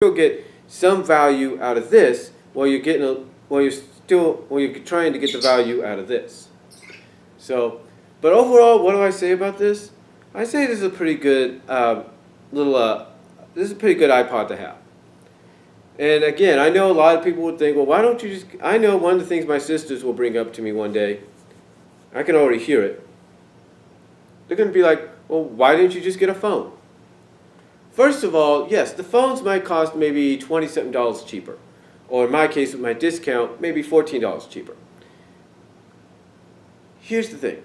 still get some value out of this while you're trying to get the value out of this. So, but overall, what do I say about this? I say this is a pretty good this is a pretty good iPod to have. And again, I know a lot of people would think, well, why don't you just? I know one of the things my sisters will bring up to me one day. I can already hear it. They're going to be like, well, why didn't you just get a phone? First of all, yes, the phones might cost maybe $20-something cheaper. Or in my case, with my discount, maybe $14 cheaper. Here's the thing.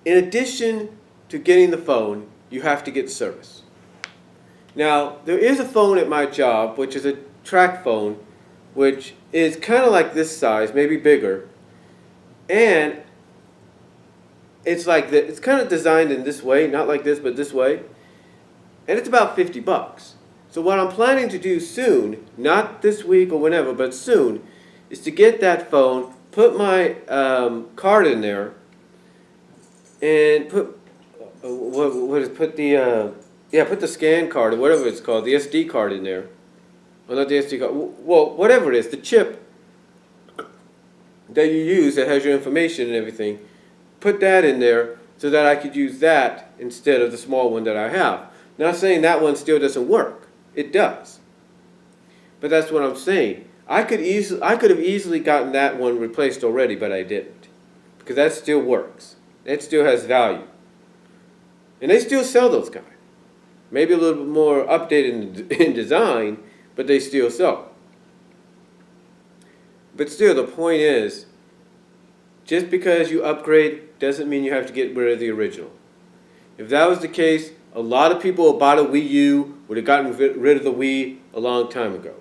In addition to getting the phone, you have to get service. Now, there is a phone at my job, which is a track phone, which is kind of like this size, maybe bigger. And it's like it's kind of designed in this way, not like this, but this way. And it's about $50. So what I'm planning to do soon, not this week or whenever, but soon, is to get that phone, put my card in there, and put the scan card or whatever it's called, the SD card in there. Well, not the SD card. Well, whatever it is, the chip that you use that has your information and everything. Put that in there so that I could use that instead of the small one that I have. Not saying that one still doesn't work. It does. But that's what I'm saying. I could have easily gotten that one replaced already, but I didn't. Because that still works. It still has value. And they still sell those guys. Maybe a little bit more updated in design, but they still sell. But still, the point is, just because you upgrade doesn't mean you have to get rid of the original. If that was the case, a lot of people who bought a Wii U would have gotten rid of the Wii a long time ago.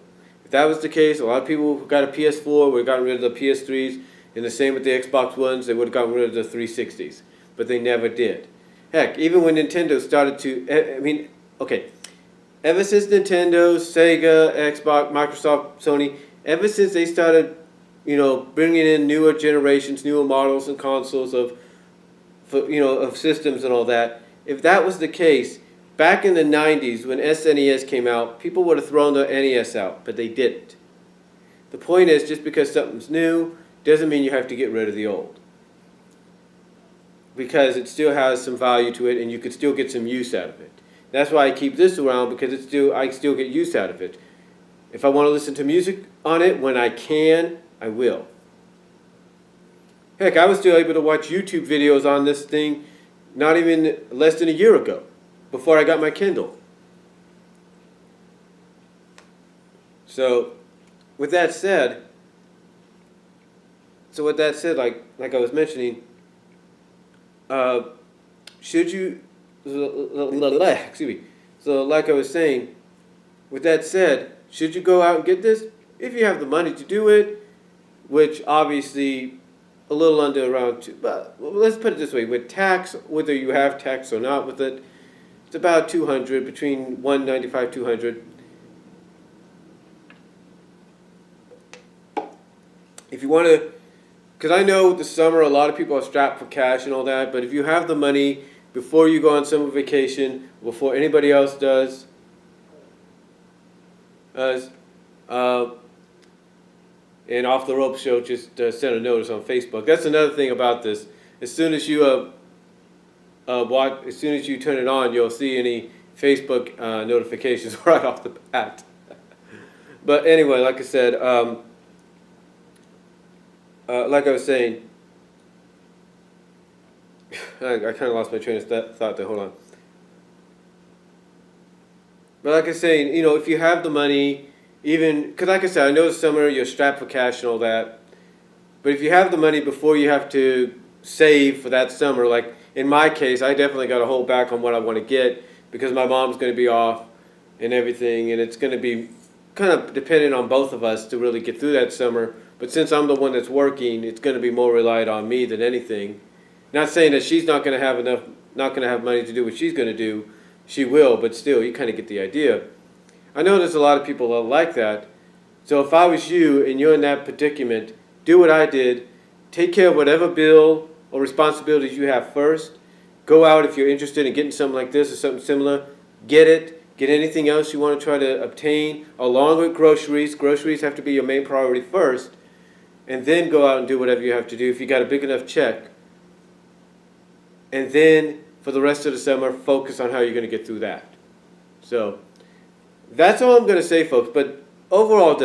If that was the case, a lot of people who got a PS4 would have gotten rid of the PS3s, and the same with the Xbox Ones, they would have gotten rid of the 360s. But they never did. Heck, even when Nintendo started to, ever since Nintendo, Sega, Xbox, Microsoft, Sony, ever since they started bringing in newer generations, newer models and consoles of systems and all that. If that was the case, back in the 90s when SNES came out, people would have thrown the NES out, but they didn't. The point is, just because something's new doesn't mean you have to get rid of the old. Because it still has some value to it and you could still get some use out of it. That's why I keep this around, because I still get use out of it. If I want to listen to music on it when I can, I will. Heck, I was still able to watch YouTube videos on this thing not even less than a year ago, before I got my Kindle. So, with that said, like I was mentioning, excuse me. So, like I was saying, with that said, should you go out and get this? If you have the money to do it, which obviously a little under around but let's put it this way, with tax, whether you have tax or not with it, it's about 200, between 195 200. If you want to, because I know this summer a lot of people are strapped for cash and all that, but if you have the money before you go on summer vacation, before anybody else does, and Off the Rope Show just sent a notice on Facebook. That's another thing about this. As soon as you as soon as you turn it on, you'll see any Facebook notifications right off the bat. But anyway, like I said, like I was saying, I kind of lost my train of thought there. Hold on. But like I was saying, if you have the money, even, because like I said, I know this summer you're strapped for cash and all that, but if you have the money before you have to save for that summer, like in my case, I definitely got to hold back on what I want to get because my mom's going to be off and everything, and it's going to be kind of dependent on both of us to really get through that summer. But since I'm the one that's working, it's going to be more reliant on me than anything. Not saying that she's not going to have money to do what she's going to do. She will, but still, you kind of get the idea. I know there's a lot of people that like that. So if I was you and you're in that predicament, do what I did. Take care of whatever bill or responsibilities you have first. Go out if you're interested in getting something like this or something similar. Get it. Get anything else you want to try to obtain, along with groceries. Groceries have to be your main priority first, and then go out and do whatever you have to do if you got a big enough check. And then, for the rest of the summer, focus on how you're going to get through that. So, that's all I'm going to say, folks. But overall,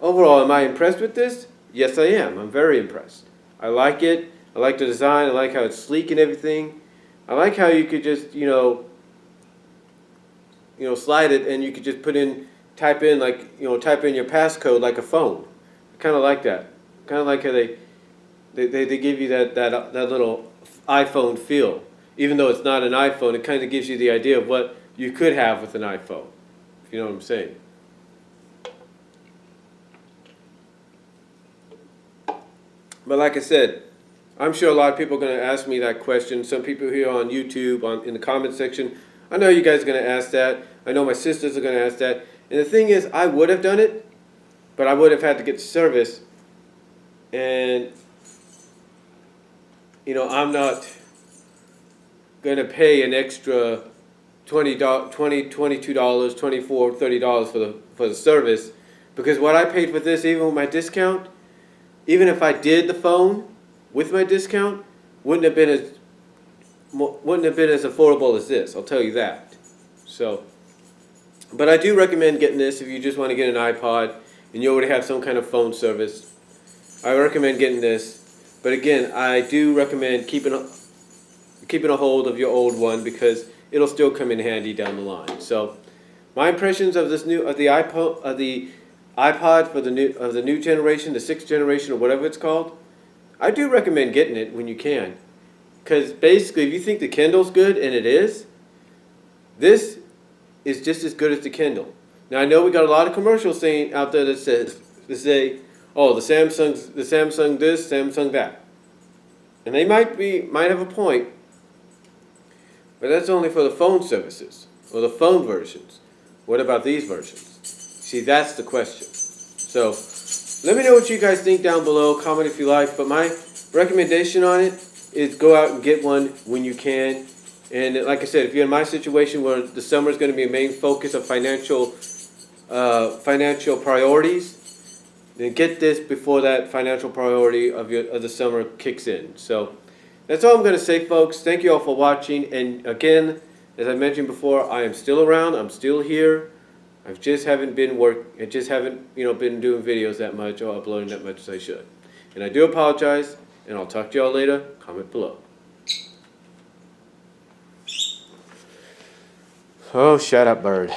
overall, am I impressed with this? Yes, I am. I'm very impressed. I like it. I like the design. I like how it's sleek and everything. I like how you could just, slide it and you could just type in your passcode like a phone. I kind of like that. Kind of like how they give you that little iPhone feel. Even though it's not an iPhone, it kind of gives you the idea of what you could have with an iPhone. If you know what I'm saying. But like I said, I'm sure a lot of people are going to ask me that question. Some people here on YouTube, in the comment section, I know you guys are going to ask that. I know my sisters are going to ask that. And the thing is, I would have done it, but I would have had to get service. And, I'm not going to pay an extra $22, $24, $30 for the service. Because what I paid for this, even with my discount, even if I did the phone with my discount, wouldn't have been as affordable as this. I'll tell you that. So, but I do recommend getting this if you just want to get an iPod and you already have some kind of phone service. I recommend getting this. But again, I do recommend keeping a hold of your old one because it'll still come in handy down the line. So, my impressions of the iPod for the new generation, the 6th generation or whatever it's called, I do recommend getting it when you can. Because basically, if you think the Kindle's good, and it is, this is just as good as the Kindle. Now I know we got a lot of commercials saying out there that say, oh, the Samsung this, Samsung that. And they might have a point, but that's only for the phone services or the phone versions. What about these versions? See, that's the question. So, let me know what you guys think down below. Comment if you like. But my recommendation on it is go out and get one when you can. And like I said, if you're in my situation where the summer is going to be a main focus of financial priorities, then get this before that financial priority of the summer kicks in. So, that's all I'm going to say, folks. Thank you all for watching. And again, as I mentioned before, I am still around. I'm still here. I just haven't been been doing videos that much or uploading that much as I should. And I do apologize, and I'll talk to y'all later. Comment below. Oh, shut up, bird.